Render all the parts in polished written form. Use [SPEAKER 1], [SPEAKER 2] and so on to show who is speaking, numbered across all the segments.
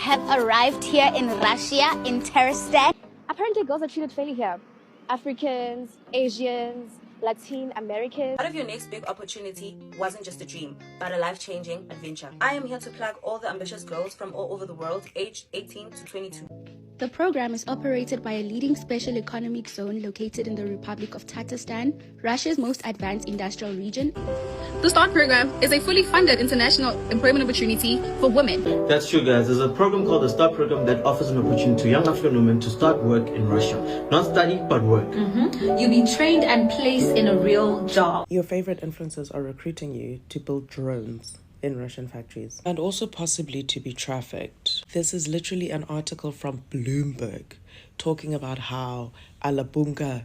[SPEAKER 1] have arrived here in Russia, in Terrastan.
[SPEAKER 2] Apparently, girls are treated fairly here. Africans, Asians, Latin Americans.
[SPEAKER 3] Part of your next big opportunity wasn't just a dream, but a life-changing adventure. I am here to plug all the ambitious girls from all over the world, aged 18 to 22.
[SPEAKER 4] The program is operated by a leading special economic zone located in the Republic of Tatarstan, Russia's most advanced industrial region.
[SPEAKER 5] The START program is a fully funded international employment opportunity for women.
[SPEAKER 6] That's true, guys. There's a program called the START program that offers an opportunity to young African women to start work in Russia. Not study, but work.
[SPEAKER 7] You'll be trained and placed in a real job.
[SPEAKER 8] Your favorite influencers are recruiting you to build drones in Russian factories and also possibly to be trafficked. This is literally an article from Bloomberg talking about how Alabuga,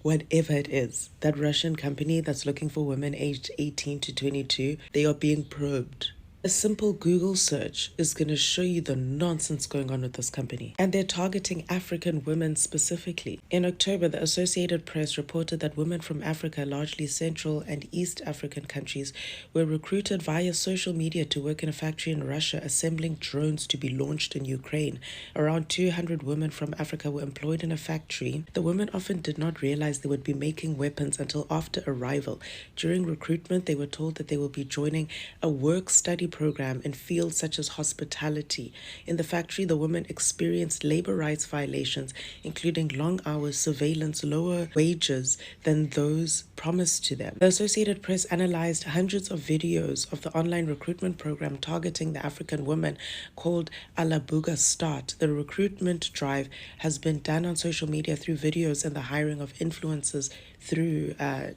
[SPEAKER 8] whatever it is, that Russian company that's looking for women aged 18 to 22, they are being probed. A simple Google search is going to show you the nonsense going on with this company. And they're targeting African women specifically. In October, the Associated Press reported that women from Africa, largely Central and East African countries, were recruited via social media to work in a factory in Russia assembling drones to be launched in Ukraine. Around 200 women from Africa were employed in a factory. The women often did not realize they would be making weapons until after arrival. During recruitment, they were told that they will be joining a work-study program in fields such as hospitality. In the factory, the women experienced labor rights violations, including long hours, surveillance, lower wages than those promised to them. The Associated Press analyzed hundreds of videos of the online recruitment program targeting the African women called Alabuga Start. The recruitment drive has been done on social media through videos and the hiring of influencers through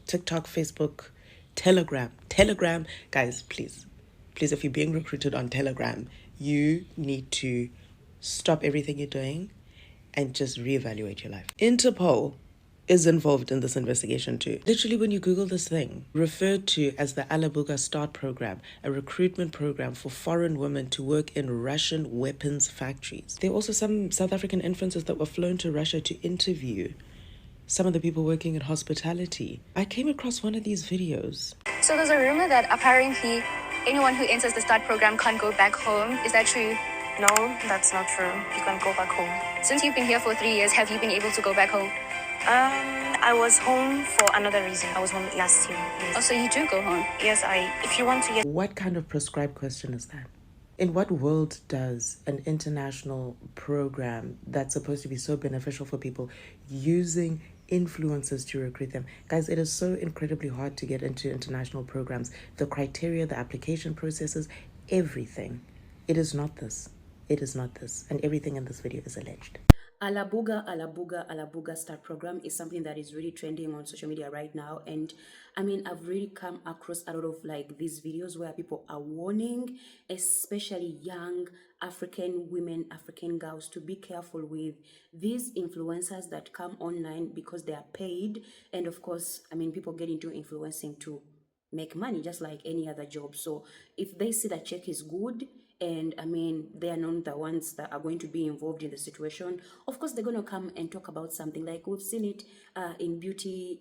[SPEAKER 8] TikTok, Facebook, Telegram. Guys, please, if you're being recruited on Telegram, you need to stop everything you're doing and just reevaluate your life. Interpol is involved in this investigation too. Literally, when you Google this thing, referred to as the Alabuga Start program, a recruitment program for foreign women to work in Russian weapons factories. There are also some South African influencers that were flown to Russia to interview some of the people working in hospitality. I came across one of these videos.
[SPEAKER 2] So there's a rumor that apparently anyone who enters the START program can't go back home. Is that true?
[SPEAKER 9] No, that's not true. You can go back home.
[SPEAKER 2] Since you've been here for 3 years, have you been able to go back home?
[SPEAKER 9] I was home for another reason. I was home last year. Yes.
[SPEAKER 2] Oh, so you do go home?
[SPEAKER 9] Yes, if you want to get...
[SPEAKER 8] What kind of prescribed question is that? In what world does an international program that's supposed to be so beneficial for people using influencers to recruit them? Guys, it is so incredibly hard to get into international programs. The criteria, the application processes, everything. It is not this. It is not this. And everything in this video is alleged.
[SPEAKER 7] Alabuga Start program is something that is really trending on social media right now. And I mean, I've really come across a lot of like these videos where people are warning, especially young African women, African girls, to be careful with these influencers that come online because they are paid. And of course, I mean, people get into influencing to make money just like any other job. So if they see that check is good, and I mean, they are not the ones that are going to be involved in the situation, of course, they're going to come and talk about something. Like we've seen it in beauty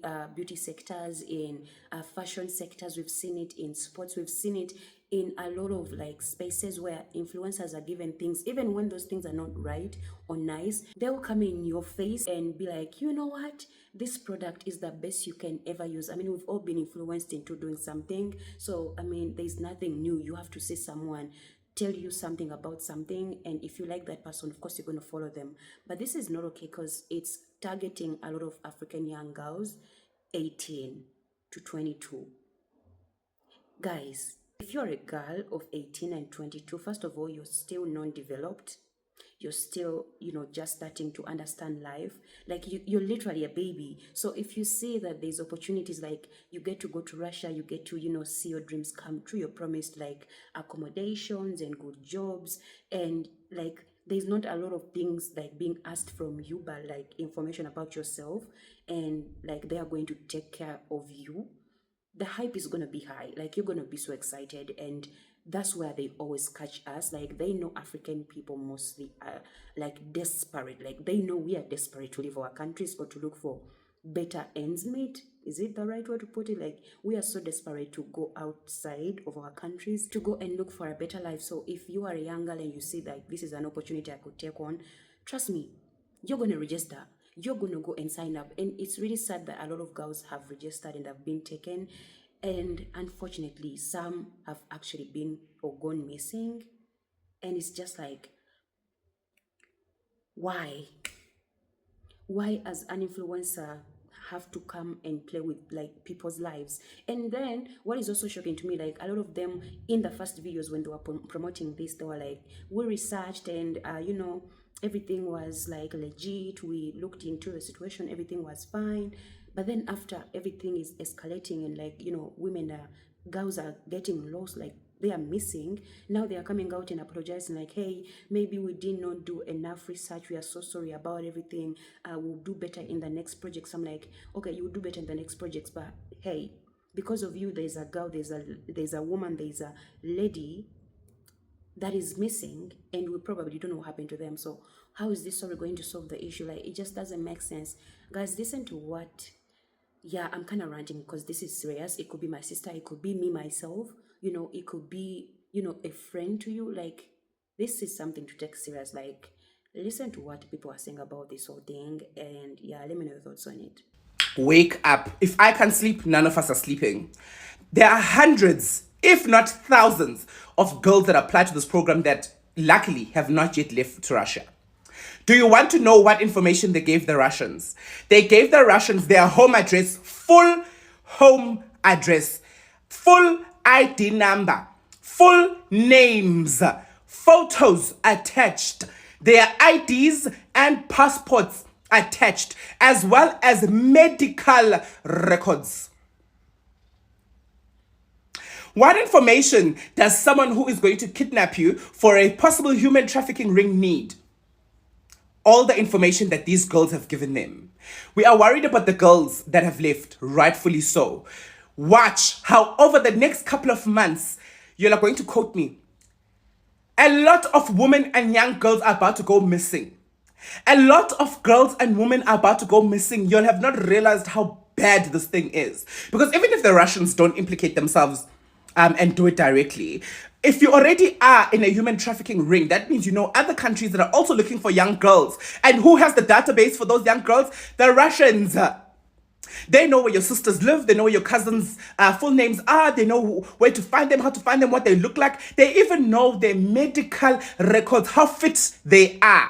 [SPEAKER 7] sectors, in fashion sectors, we've seen it in sports, we've seen it in a lot of like spaces where influencers are given things, even when those things are not right or nice, they'll come in your face and be like, you know what, this product is the best you can ever use. I mean, we've all been influenced into doing something. So, I mean, there's nothing new. You have to see someone tell you something about something, and if you like that person, of course you're going to follow them. But this is not okay because it's targeting a lot of African young girls 18 to 22. Guys, if you're a girl of 18 and 22, first of all, you're still non-developed. You're still, just starting to understand life. Like you're literally a baby. So if you see that there's opportunities, like you get to go to Russia, you get to, see your dreams come true. You're promised like accommodations and good jobs. And like, there's not a lot of things like being asked from you, but like information about yourself. And like, they are going to take care of you. The hype is going to be high. Like, you're going to be so excited. And that's where they always catch us. Like, they know African people mostly are like desperate. Like, they know we are desperate to leave our countries or to look for better ends meet. Is it the right way to put it? Like, we are so desperate to go outside of our countries to go and look for a better life. So if you are a young girl and you see that this is an opportunity I could take on, trust me, you're going to register. You're going to go and sign up. And it's really sad that a lot of girls have registered and have been taken. And unfortunately, some have actually been or gone missing. And it's just like, why? Why as an influencer have to come and play with like people's lives? And then what is also shocking to me, like a lot of them in the first videos when they were promoting this, they were like, we researched and everything was like legit, we looked into the situation, everything was fine. But then after everything is escalating and like girls are getting lost, like they are missing, now they are coming out and apologizing like, hey, maybe we did not do enough research, we are so sorry about everything, we'll do better in the next projects. I'm like, okay, you will do better in the next projects, but hey, because of you, there's a girl, there's a woman, there's a lady that is missing, and we probably don't know what happened to them. So how is this story going to solve the issue? Like, it just doesn't make sense. Guys, listen to what, yeah, I'm kind of ranting because this is serious. It could be my sister, it could be me myself, it could be, a friend to you. Like, this is something to take serious. Like, listen to what people are saying about this whole thing, and yeah, let me know your thoughts on it.
[SPEAKER 10] Wake up. If I can sleep, none of us are sleeping. There are hundreds, if not thousands, of girls that apply to this program that luckily have not yet left to Russia. Do you want to know what information they gave the Russians? They gave the Russians their home address, full home address, full ID number, full names, photos attached, their IDs and passports attached, as well as medical records. What information does someone who is going to kidnap you for a possible human trafficking ring need? All the information that these girls have given them. We are worried about the girls that have left, rightfully so. Watch how over the next couple of months, you're going to quote me, a lot of women and young girls are about to go missing. A lot of girls and women are about to go missing. You'll have not realized how bad this thing is. Because even if the Russians don't implicate themselves and do it directly, if you already are in a human trafficking ring, that means you know other countries that are also looking for young girls. And who has the database for those young girls? The Russians. They know where your sisters live. They know where your cousins' full names are. They know where to find them, how to find them, what they look like. They even know their medical records, how fit they are.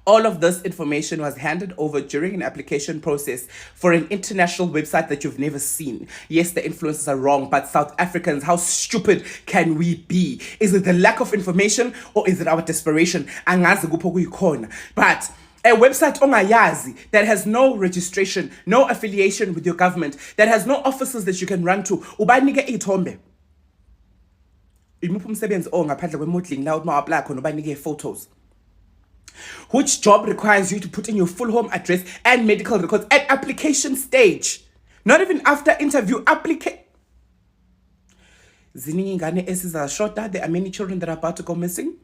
[SPEAKER 10] All of this information was handed over during an application process for an international website that you've never seen. Yes, the influencers are wrong, but South Africans, how stupid can we be? Is it the lack of information or is it our desperation? But a website ongayazi that has no registration, no affiliation with your government, that has no offices that you can run to, ubanike ithombe. Imuphi umsebenzi ongaphandle kwemodeling la uma apply khona ubanike photos. Which job requires you to put in your full home address and medical records at application stage? Not even after interview application. There are many children that are about to go missing.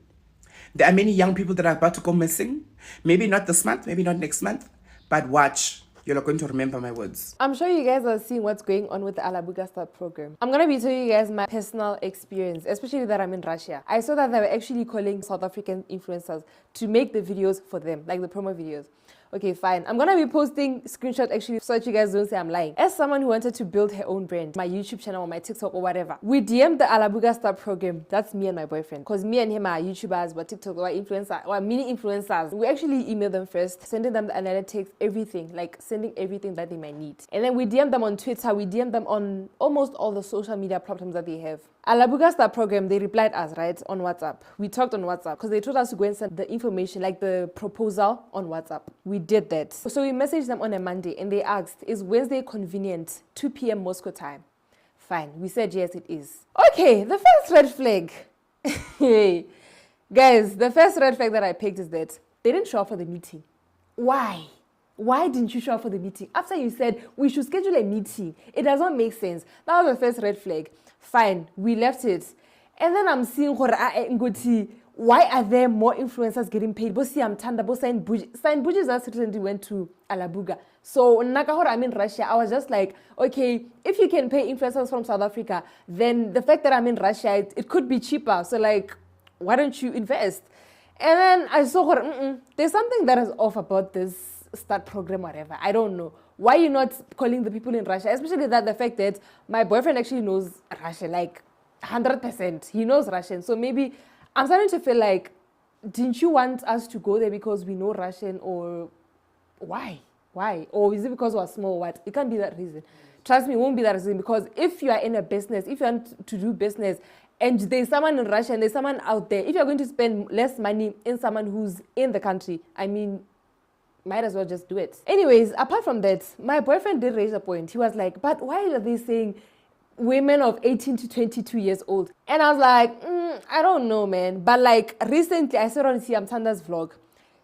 [SPEAKER 10] There are many young people that are about to go missing. Maybe not this month, maybe not next month. But watch. You're not going to remember my words.
[SPEAKER 2] I'm sure you guys are seeing what's going on with the Alabuga Start program. I'm going to be telling you guys my personal experience, especially that I'm in Russia. I saw that they were actually calling South African influencers to make the videos for them, like the promo videos. Okay, fine. I'm gonna be posting screenshots actually so that you guys don't say I'm lying. As someone who wanted to build her own brand, my YouTube channel or my TikTok or whatever, we DM'd the Alabuga Start program. That's me and my boyfriend. Because me and him are YouTubers, but TikTok or influencers or mini influencers. We actually emailed them first, sending them the analytics, everything, like sending everything that they might need. And then we DM'd them on Twitter, we DM'd them on almost all the social media platforms that they have. Alabuga Start program, they replied us, right, on WhatsApp. We talked on WhatsApp because they told us to go and send the information, like the proposal on WhatsApp. We did that. So we messaged them on a Monday and they asked, is Wednesday convenient, 2 p.m. Moscow time? Fine. We said, yes, it is. Okay, the first red flag. Hey, guys, the first red flag that I picked is that they didn't show up for the meeting. Why? Why didn't you show up for the meeting? After you said we should schedule a meeting, it does not make sense. That was the first red flag. Fine, we left it. And then I'm seeing why are there more influencers getting paid? Bosi Amtanda, Bosi Buji recently went to Alabuga. So Nakahora, I'm in Russia. I was just like, okay, if you can pay influencers from South Africa, then the fact that I'm in Russia, it could be cheaper. So like, why don't you invest? And then I saw there's something that is off about this start program, whatever. I don't know. Why you not calling the people in Russia? Especially that the fact that my boyfriend actually knows Russian, like 100%. He knows Russian. So maybe I'm starting to feel like, didn't you want us to go there because we know Russian, or why? Why? Or is it because we're small? What? It can't be that reason. Trust me, it won't be that reason, because if you are in a business, if you want to do business, and there's someone in Russia and there's someone out there, if you're going to spend less money in someone who's in the country, I mean, might as well just do it. Anyways, apart from that, my boyfriend did raise a point. He was like, but why are they saying women of 18 to 22 years old? And I was like, I don't know, man. But like recently, I saw on Siam Tanda's vlog,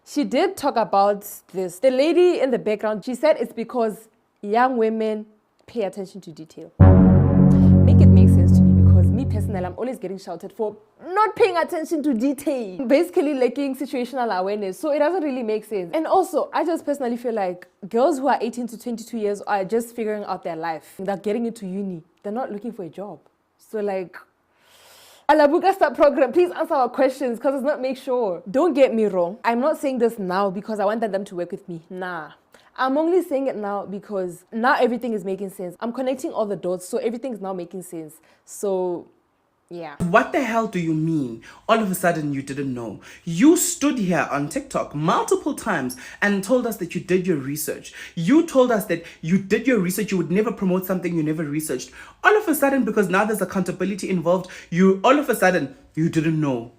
[SPEAKER 2] she did talk about this. The lady in the background, she said it's because young women pay attention to detail. Make it make sense to me, because me personally, I'm always getting shouted for not paying attention to detail. Basically lacking situational awareness. So it doesn't really make sense. And also, I just personally feel like girls who are 18 to 22 years are just figuring out their life. They're getting into uni. They're not looking for a job. So like, Alabuga Start program, please answer our questions, because it's not make sure. Don't get me wrong. I'm not saying this now because I wanted them to work with me. Nah. I'm only saying it now because now everything is making sense. I'm connecting all the dots, so everything is now making sense. So, yeah.
[SPEAKER 10] What the hell do you mean? All of a sudden you didn't know. You stood here on TikTok multiple times and told us that you did your research. You told us that you did your research. You would never promote something you never researched. All of a sudden, because now there's accountability involved, all of a sudden, you didn't know.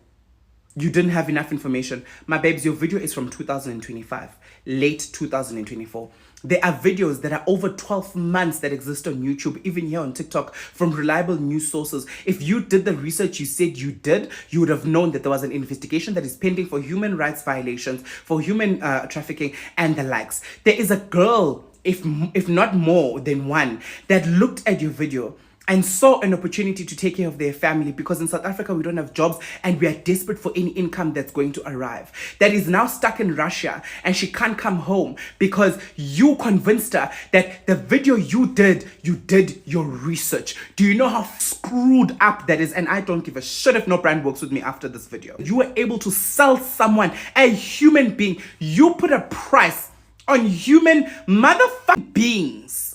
[SPEAKER 10] You didn't have enough information. My babes, your video is from 2025, late 2024. There are videos that are over 12 months that exist on YouTube, even here on TikTok, from reliable news sources. If you did the research you said you did, you would have known that there was an investigation that is pending for human rights violations, for human trafficking, and the likes. There is a girl, if not more than one, that looked at your video and saw an opportunity to take care of their family, because in South Africa, we don't have jobs and we are desperate for any income that's going to arrive. That is now stuck in Russia and she can't come home because you convinced her that the video you did your research. Do you know how screwed up that is? And I don't give a shit if no brand works with me after this video. You were able to sell someone, a human being. You put a price on human motherfucking beings.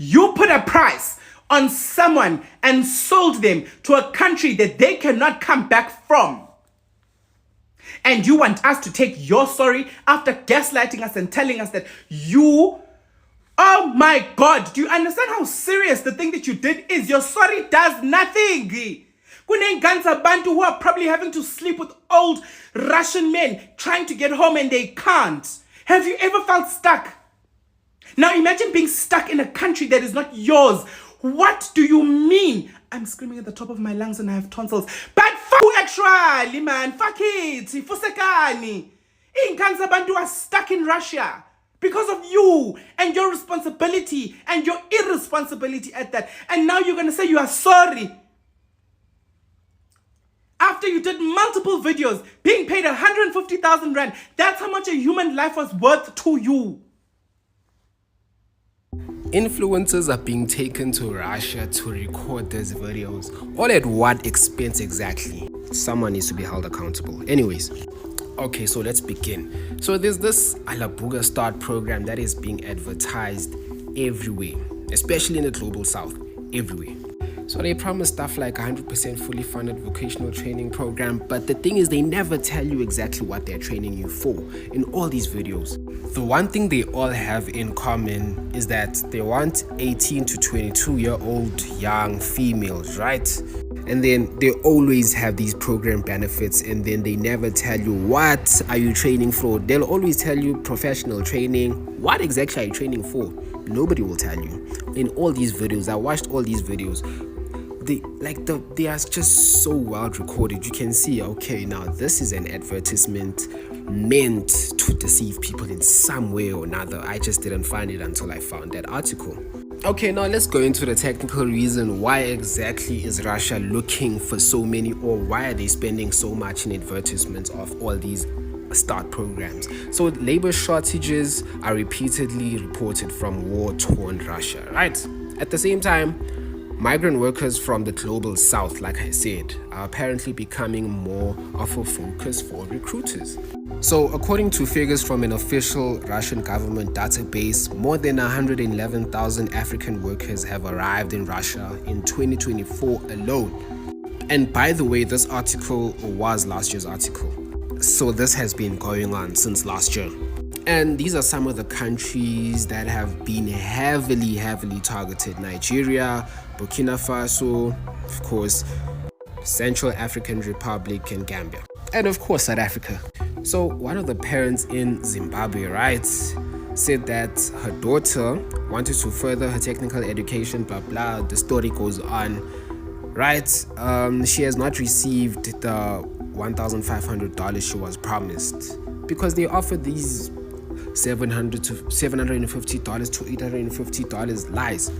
[SPEAKER 10] You put a price on someone and sold them to a country that they cannot come back from. And you want us to take your story after gaslighting us and telling us that you... Oh my God, do you understand how serious the thing that you did is? Your story does nothing. Bantu who are probably having to sleep with old Russian men trying to get home and they can't. Have you ever felt stuck? Now imagine being stuck in a country that is not yours. What do you mean? I'm screaming at the top of my lungs and I have tonsils. But fuck you actually, man. Fuck it. Fusekani. Bantu are stuck in Russia because of you and your responsibility and your irresponsibility at that. And now you're going to say you are sorry. After you did multiple videos, being paid 150,000 rand. That's how much a human life was worth to you.
[SPEAKER 11] Influencers are being taken to Russia to record these videos. All at what expense exactly? Someone needs to be held accountable. Anyways, okay, so let's begin. So there's this Alabuga Start program that is being advertised everywhere, especially in the global south, everywhere. So they promise stuff like 100% fully funded vocational training program, but the thing is they never tell you exactly what they're training you for in all these videos. The one thing they all have in common is that they want 18 to 22-year-old young females, right? And then they always have these program benefits, and then they never tell you what are you training for. They'll always tell you professional training. What exactly are you training for? Nobody will tell you. In all these videos, I watched all these videos. They are just so well recorded. You can see, okay, now this is an advertisement meant to deceive people in some way or another. I just didn't find it until I found that article. Okay, now let's go into the technical reason why exactly is Russia looking for so many, or why are they spending so much in advertisements of all these start programs. So labor shortages are repeatedly reported from war-torn Russia, right? At the same time, migrant workers from the global south, like I said, are apparently becoming more of a focus for recruiters. So, according to figures from an official Russian government database, more than 111,000 African workers have arrived in Russia in 2024 alone. And by the way, this article was last year's article. So this has been going on since last year. And these are some of the countries that have been heavily targeted: Nigeria, Burkina Faso, of course, Central African Republic, and Gambia. And of course, South Africa. So one of the parents in Zimbabwe, right, said that her daughter wanted to further her technical education, blah, blah. The story goes on, right? She has not received the $1,500 she was promised because they offered these $750 to $850 lies.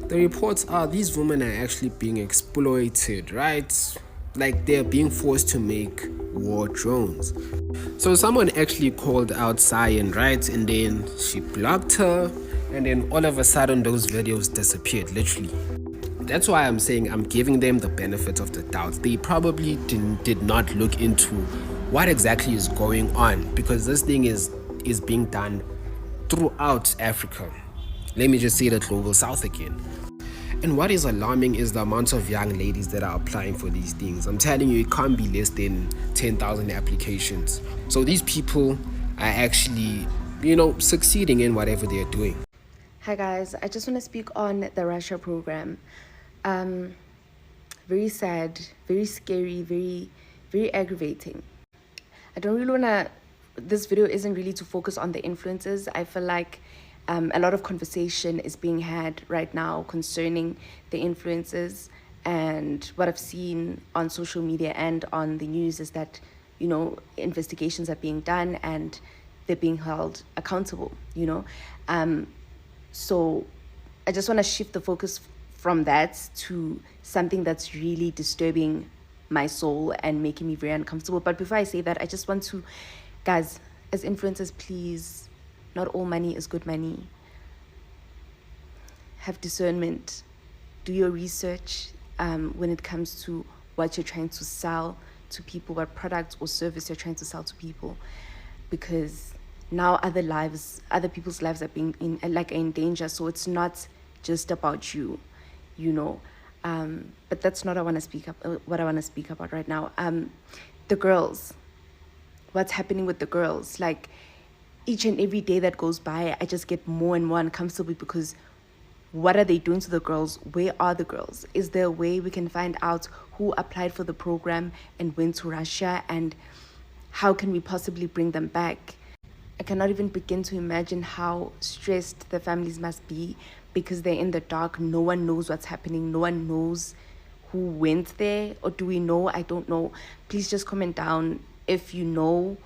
[SPEAKER 11] The reports are these women are actually being exploited, right? Like they're being forced to make war drones. So someone actually called out Cyan, right? And then she blocked her, and then all of a sudden those videos disappeared, literally. That's why I'm saying I'm giving them the benefit of the doubt. They probably did not look into what exactly is going on, because this thing is being done throughout Africa. Let me just say the global south again. And what is alarming is the amount of young ladies that are applying for these things. I'm telling you, it can't be less than 10,000 applications. So these people are actually, succeeding in whatever they're doing.
[SPEAKER 2] Hi guys, I just want to speak on the Russia program. Very sad, very scary, very aggravating. I don't really want to, this video isn't really to focus on the influences. I feel like a lot of conversation is being had right now concerning the influences, and what I've seen on social media and on the news is that, investigations are being done and they're being held accountable, So I just want to shift the focus from that to something that's really disturbing my soul and making me very uncomfortable. But before I say that, I just want to, guys, as influencers, please, not all money is good money. Have discernment. Do your research when it comes to what you're trying to sell to people, what product or service you're trying to sell to people. Because now other people's lives are being in danger. So it's not just about you, But that's not what I want to speak about right now. The girls. What's happening with the girls? Like, each and every day that goes by, I just get more and more uncomfortable, because what are they doing to the girls? Where are the girls? Is there a way we can find out who applied for the program and went to Russia, and how can we possibly bring them back? I cannot even begin to imagine how stressed the families must be, because they're in the dark. No one knows what's happening. No one knows who went there. Or do we know? I don't know. Please just comment down if you know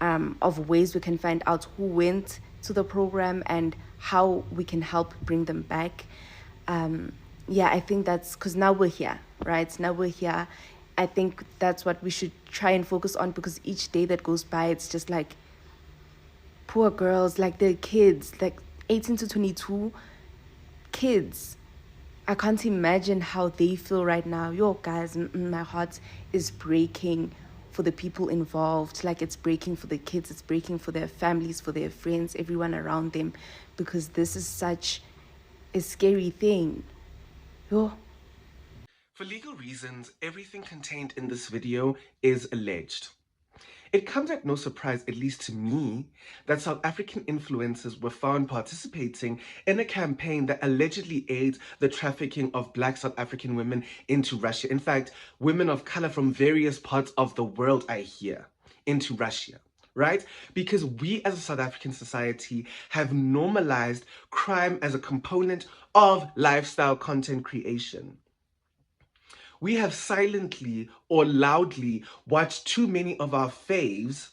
[SPEAKER 2] of ways we can find out who went to the program and how we can help bring them back. I think that's because now we're here, right? Now we're here. I think that's what we should try and focus on, because each day that goes by, it's just like, poor girls, like the kids, like 18 to 22 kids. I can't imagine how they feel right now. Yo, guys, my heart is breaking for the people involved. Like, it's breaking for the kids, it's breaking for their families, for their friends, everyone around them, because this is such a scary thing. Yo.
[SPEAKER 10] For legal reasons, everything contained in this video is alleged. It comes at no surprise, at least to me, that South African influencers were found participating in a campaign that allegedly aids the trafficking of Black South African women into Russia. In fact, women of color from various parts of the world, I hear, into Russia, right? Because we as a South African society have normalized crime as a component of lifestyle content creation. We have silently or loudly watched too many of our faves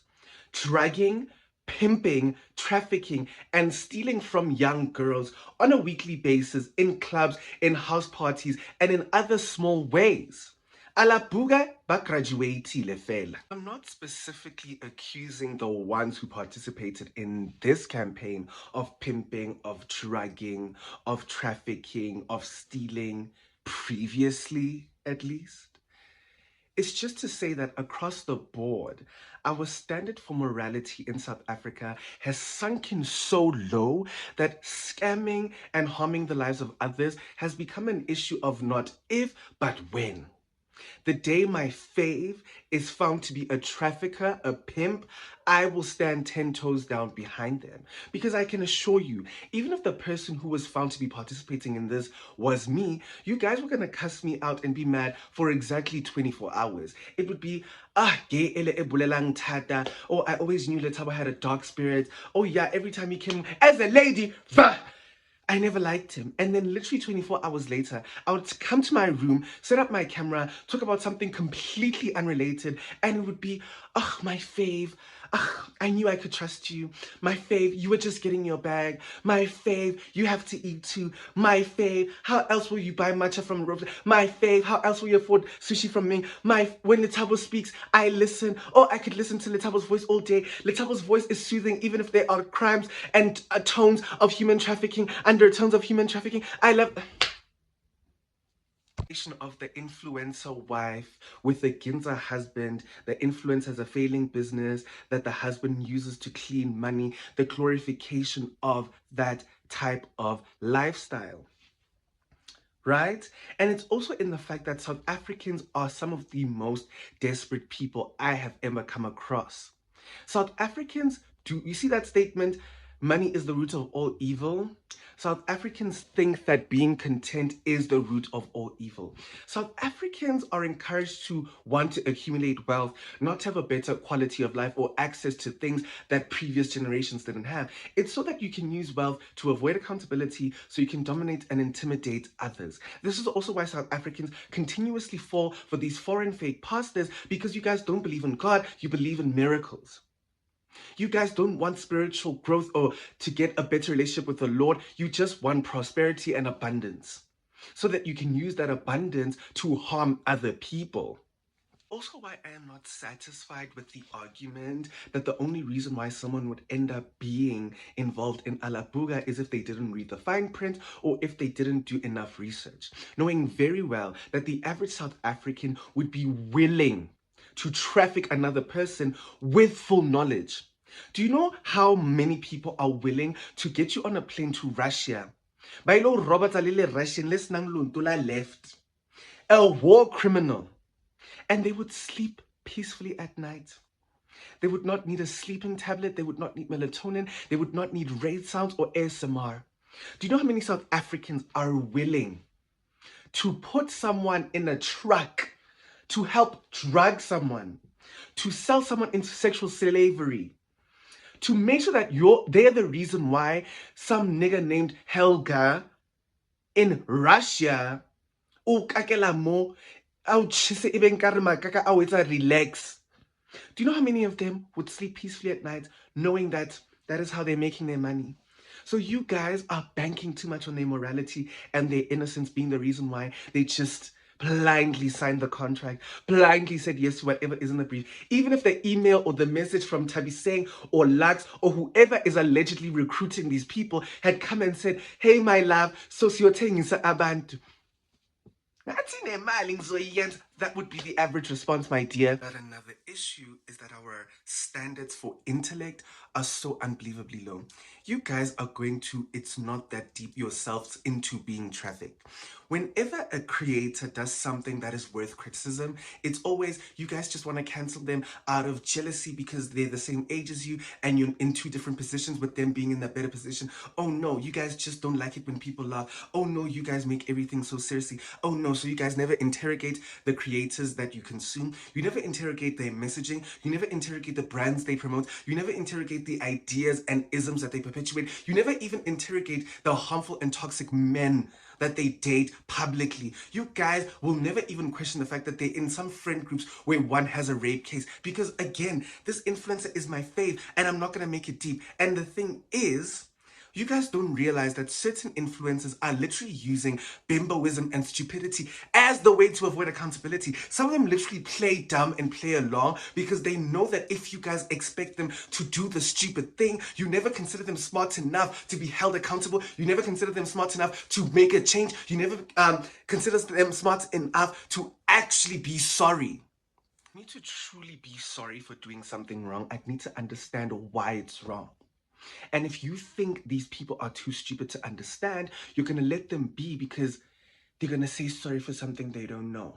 [SPEAKER 10] dragging
[SPEAKER 12] pimping, trafficking, and stealing from young girls on a weekly basis in clubs, in house parties, and in other small ways. Alabuga ba graduatile fela. I'm not specifically accusing the ones who participated in this campaign of pimping, of drugging, of trafficking, of stealing, previously at least. It's just to say that across the board, our standard for morality in South Africa has sunken so low that scamming and harming the lives of others has become an issue of not if, but when. The day my fave is found to be a trafficker, a pimp, I will stand 10 toes down behind them. Because I can assure you, even if the person who was found to be participating in this was me, you guys were gonna cuss me out and be mad for exactly 24 hours. It would be, gay ele e bolelang thata. Oh, I always knew Letabo had a dark spirit. Oh yeah, every time he came as a lady, I never liked him. And then literally 24 hours later, I would come to my room, set up my camera, talk about something completely unrelated, and it would be, my fave. I knew I could trust you. My fave, you were just getting your bag. My fave, you have to eat too. My fave, how else will you buy matcha from Robes? My fave, how else will you afford sushi from me? When Letabo speaks, I listen. Oh, I could listen to Letabo's voice all day. Letabo's voice is soothing, even if there are crimes and tones of human trafficking, undertones of human trafficking. I love of the influencer wife with the Ginza husband. The influencer has a failing business that the husband uses to clean money, the glorification of that type of lifestyle. Right? And it's also in the fact that South Africans are some of the most desperate people I have ever come across. South Africans do, you see that statement, money is the root of all evil? South Africans think that being content is the root of all evil. South Africans are encouraged to want to accumulate wealth, not have a better quality of life or access to things that previous generations didn't have. It's so that you can use wealth to avoid accountability, so you can dominate and intimidate others. This is also why South Africans continuously fall for these foreign fake pastors, because you guys don't believe in God, you believe in miracles. You guys don't want spiritual growth or to get a better relationship with the Lord. You just want prosperity and abundance so that you can use that abundance to harm other people. Also why I am not satisfied with the argument that the only reason why someone would end up being involved in Alabuga is if they didn't read the fine print or if they didn't do enough research, knowing very well that the average South African would be willing to traffic another person with full knowledge. Do you know how many people are willing to get you on a plane to Russia? Bailo Robert Alile Russian listening Luntula left. A war criminal. And they would sleep peacefully at night. They would not need a sleeping tablet. They would not need melatonin. They would not need raid sounds or ASMR. Do you know how many South Africans are willing to put someone in a truck to help drug someone, to sell someone into sexual slavery, to make sure that they're the reason why some nigger named Helga in Russia, relax. Do you know how many of them would sleep peacefully at night knowing that that is how they're making their money? So you guys are banking too much on their morality and their innocence being the reason why they just blindly signed the contract, blindly said yes to whatever is in the brief. Even if the email or the message from Tabiseng or Lux or whoever is allegedly recruiting these people had come and said, hey, my love, so siyothengisa abantu. That would be the average response, my dear. But another issue is that our standards for intellect are so unbelievably low. You guys are going to, it's not that deep yourselves into being trafficked. Whenever a creator does something that is worth criticism, it's always, you guys just want to cancel them out of jealousy because they're the same age as you and you're in two different positions with them being in a better position. Oh no, you guys just don't like it when people laugh. Oh no, you guys make everything so seriously. Oh no, so you guys never interrogate the creators that you consume. You never interrogate their messaging. You never interrogate the brands they promote. You never interrogate the ideas and isms that they perpetuate. You never even interrogate the harmful and toxic men that they date publicly. You guys will never even question the fact that they're in some friend groups where one has a rape case. Because again, this influencer is my fave and I'm not going to make it deep. And the thing is, you guys don't realize that certain influencers are literally using bimboism and stupidity as the way to avoid accountability. Some of them literally play dumb and play along because they know that if you guys expect them to do the stupid thing, you never consider them smart enough to be held accountable. You never consider them smart enough to make a change. You never consider them smart enough to actually be sorry. I need to truly be sorry for doing something wrong. I need to understand why it's wrong. And if you think these people are too stupid to understand, you're going to let them be because they're going to say sorry for something they don't know.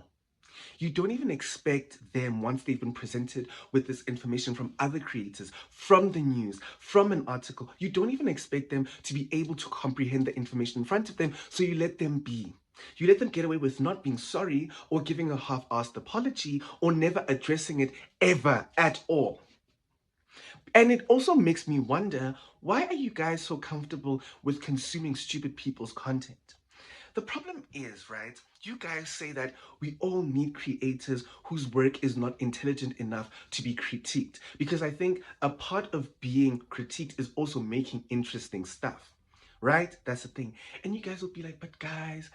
[SPEAKER 12] You don't even expect them, once they've been presented with this information from other creators, from the news, from an article, you don't even expect them to be able to comprehend the information in front of them, so you let them be. You let them get away with not being sorry or giving a half-assed apology or never addressing it ever at all. And it also makes me wonder, why are you guys so comfortable with consuming stupid people's content? The problem is, right, you guys say that we all need creators whose work is not intelligent enough to be critiqued. Because I think a part of being critiqued is also making interesting stuff. Right? That's the thing. And you guys will be like, but guys,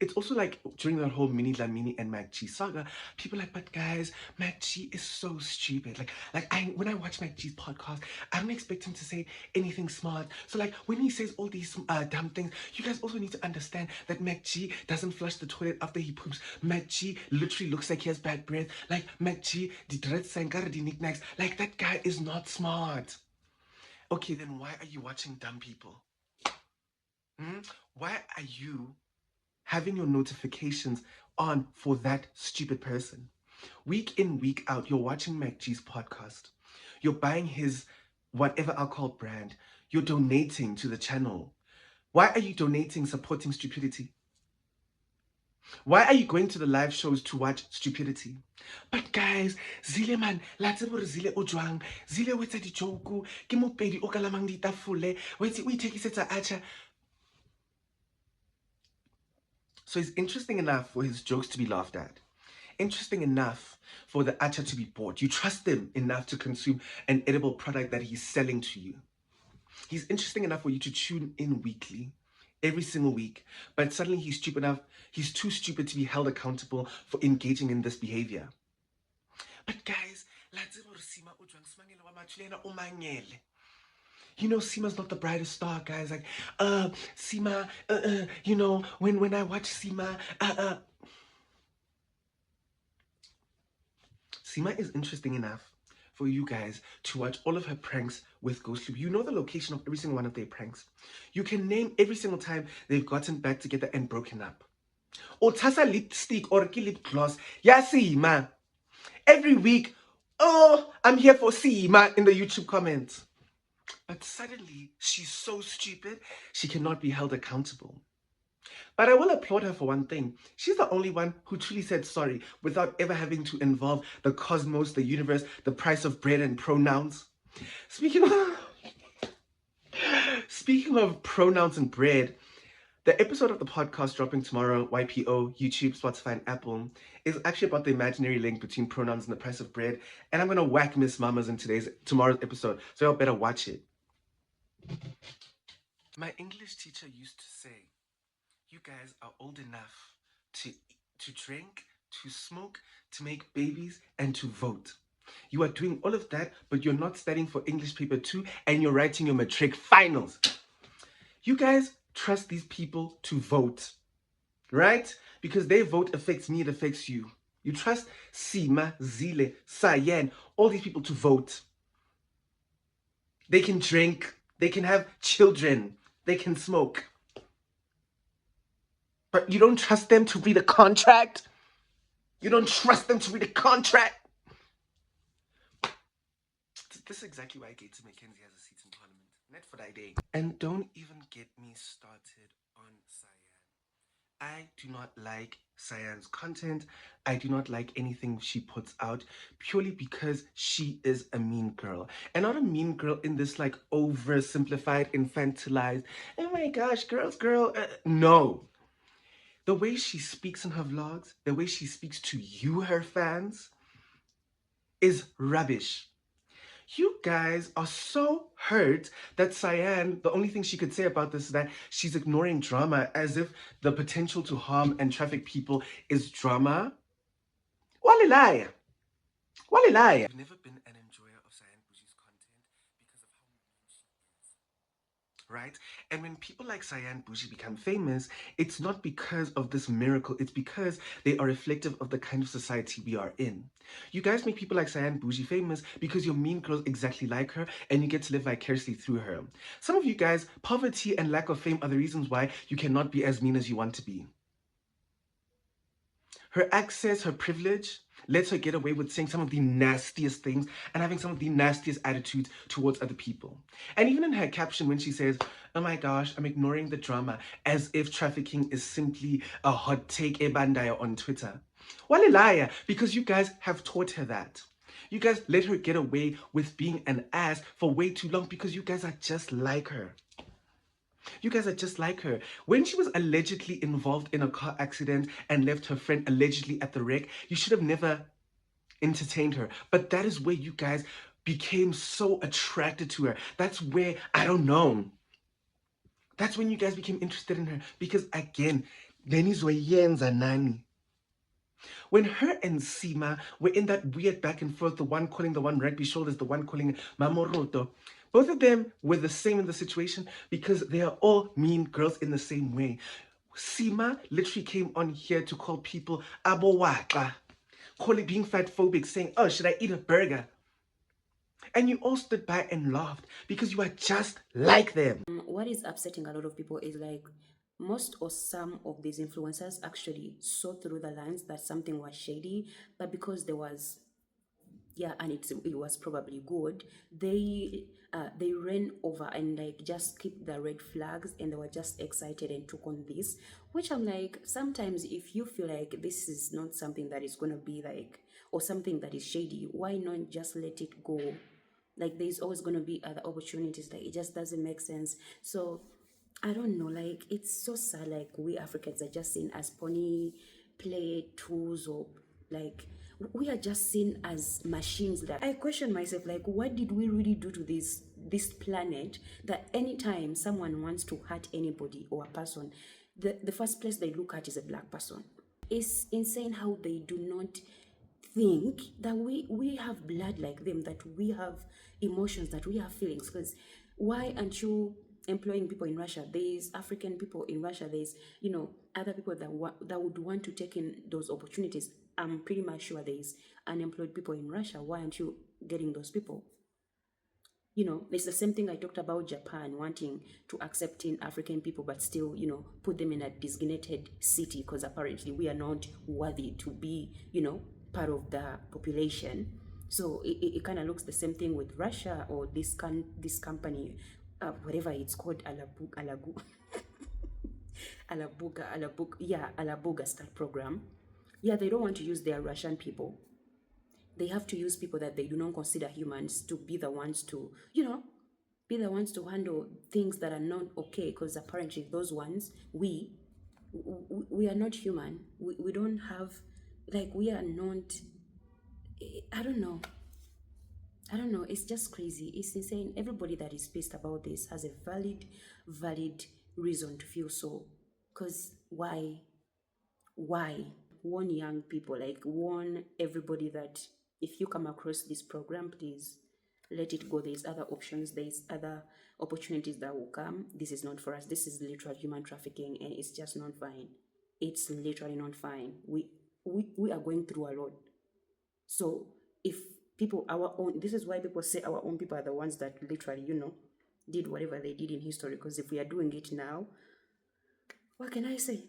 [SPEAKER 12] it's also like during that whole Mini Dlamini and MacG saga, people are like, but guys, MacG is so stupid. When I watch MacG's podcast, I don't expect him to say anything smart. So like when he says all these dumb things, you guys also need to understand that MacG doesn't flush the toilet after he poops. MacG literally looks like he has bad breath. Like MacG, the dread sankara the knickknacks. Like that guy is not smart. Okay, then why are you watching dumb people? Why are you having your notifications on for that stupid person? Week in, week out, you're watching MacG's podcast. You're buying his whatever alcohol brand. You're donating to the channel. Why are you donating, supporting stupidity? Why are you going to the live shows to watch stupidity? But guys, Zile man, latse bore Zile o jwang, Zile wetsa di joke, ke mopedi o kalamang ditafole, wetse o ithekisetsa acha. So it's interesting enough for his jokes to be laughed at. Interesting enough for the acha to be bought. You trust him enough to consume an edible product that he's selling to you. He's interesting enough for you to tune in weekly, every single week. But suddenly he's too stupid to be held accountable for engaging in this behavior. But guys, you know, Seema's not the brightest star, guys. Like, Seema, you know, when I watch Seema, Seema is interesting enough for you guys to watch all of her pranks with Ghost Loop. You know the location of every single one of their pranks. You can name every single time they've gotten back together and broken up. Or Tasa lipstick or lip gloss. Yeah, Seema. Every week, oh, I'm here for Seema in the YouTube comments. But suddenly, she's so stupid, she cannot be held accountable. But I will applaud her for one thing. She's the only one who truly said sorry without ever having to involve the cosmos, the universe, the price of bread, and pronouns. Speaking of pronouns and bread, the episode of the podcast dropping tomorrow, YPO, YouTube, Spotify, and Apple, is actually about the imaginary link between pronouns and the price of bread. And I'm going to whack Miss Mamas in tomorrow's episode, so y'all better watch it. My English teacher used to say, you guys are old enough to drink, to smoke, to make babies, and to vote. You are doing all of that, but you're not studying for English paper 2, and you're writing your matric finals. You guys trust these people to vote, right? Because their vote affects me, it affects you. You trust Seema, Zile, Sayen, all these people to vote. They can drink, they can have children, they can smoke. But you don't trust them to read a contract? You don't trust them to read a contract? This is exactly why Gates Mackenzie has a seat in parliament. Net for that day. And don't even get me started on Sayan. I do not like Sayan's content. I do not like anything she puts out purely because she is a mean girl. And not a mean girl in this like oversimplified, infantilized, oh my gosh, girl. No. The way she speaks in her vlogs, the way she speaks to you, her fans, is rubbish. You guys are so hurt that Cyan, the only thing she could say about this is that she's ignoring drama, as if the potential to harm and traffic people is drama. Walilaya. Walilaya. I've never been an enjoyer of Cyan Buji's content because of how mean she is. Right? And when people like Cyan Buji become famous, it's not because of this miracle, it's because they are reflective of the kind of society we are in. You guys make people like Cyan Buji famous because you're mean girls exactly like her and you get to live vicariously through her. Some of you guys, poverty and lack of fame are the reasons why you cannot be as mean as you want to be. Her access, her privilege, lets her get away with saying some of the nastiest things and having some of the nastiest attitudes towards other people. And even in her caption when she says, oh my gosh, I'm ignoring the drama, as if trafficking is simply a hot take ebandaya on Twitter. Well, a liar, because you guys have taught her that. You guys let her get away with being an ass for way too long because you guys are just like her. You guys are just like her. When she was allegedly involved in a car accident and left her friend allegedly at the wreck, you should have never entertained her. But that is where you guys became so attracted to her. That's where, I don't know. That's when you guys became interested in her. Because again, Lenizwe Nani. When her and Sima were in that weird back and forth, the one calling the one rugby shoulders, the one calling Mamoroto, both of them were the same in the situation because they are all mean girls in the same way. Sima literally came on here to call people abowaka, being fat phobic, saying, oh, should I eat a burger? And you all stood by and laughed because you are just like them.
[SPEAKER 7] What is upsetting a lot of people is like most or some of these influencers actually saw through the lines that something was shady, but because there was, yeah, and it was probably good, they ran over and like just skipped the red flags and they were just excited and took on this, which I'm like, sometimes if you feel like this is not something that is going to be like, or something that is shady, why not just let it go? Like there's always going to be other opportunities. Like it just doesn't make sense. So I don't know, like it's so sad, like we Africans are just seen as pony play tools, or like we are just seen as machines. That I question myself, like what did we really do to this planet that anytime someone wants to hurt anybody or a person, the first place they look at is a black person? It's insane how they do not think that we have blood like them, that we have emotions, that we have feelings. Because why aren't you employing people in Russia? There's African people in Russia, there's, you know, other people that would want to take in those opportunities. I'm pretty much sure there's unemployed people in Russia. Why aren't you getting those people? You know, it's the same thing I talked about Japan wanting to accept in African people, but still, you know, put them in a designated city because apparently we are not worthy to be, you know, part of the population. So it kind of looks the same thing with Russia or this company, whatever it's called, Alabuga Start program. Yeah, they don't want to use their Russian people. They have to use people that they do not consider humans to be the ones to, you know, be the ones to handle things that are not okay, because apparently those ones, we are not human. We don't have, like, we are not, I don't know, it's just crazy, it's insane. Everybody that is pissed about this has a valid reason to feel so, because why warn young people, like warn everybody that if you come across this program, please let it go. There's other options, there's other opportunities that will come. This is not for us. This is literal human trafficking and it's just not fine. It's literally not fine. We are going through a lot. So if people, our own, this is why people say our own people are the ones that literally, you know, did whatever they did in history. Because if we are doing it now, what can I say?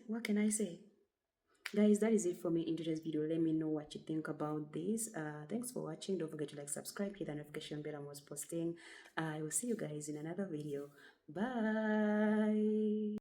[SPEAKER 7] Guys, that is it for me in today's video. Let me know what you think about this. Thanks for watching. Don't forget to like, subscribe, hit the notification bell. I was posting. I will see you guys in another video. Bye.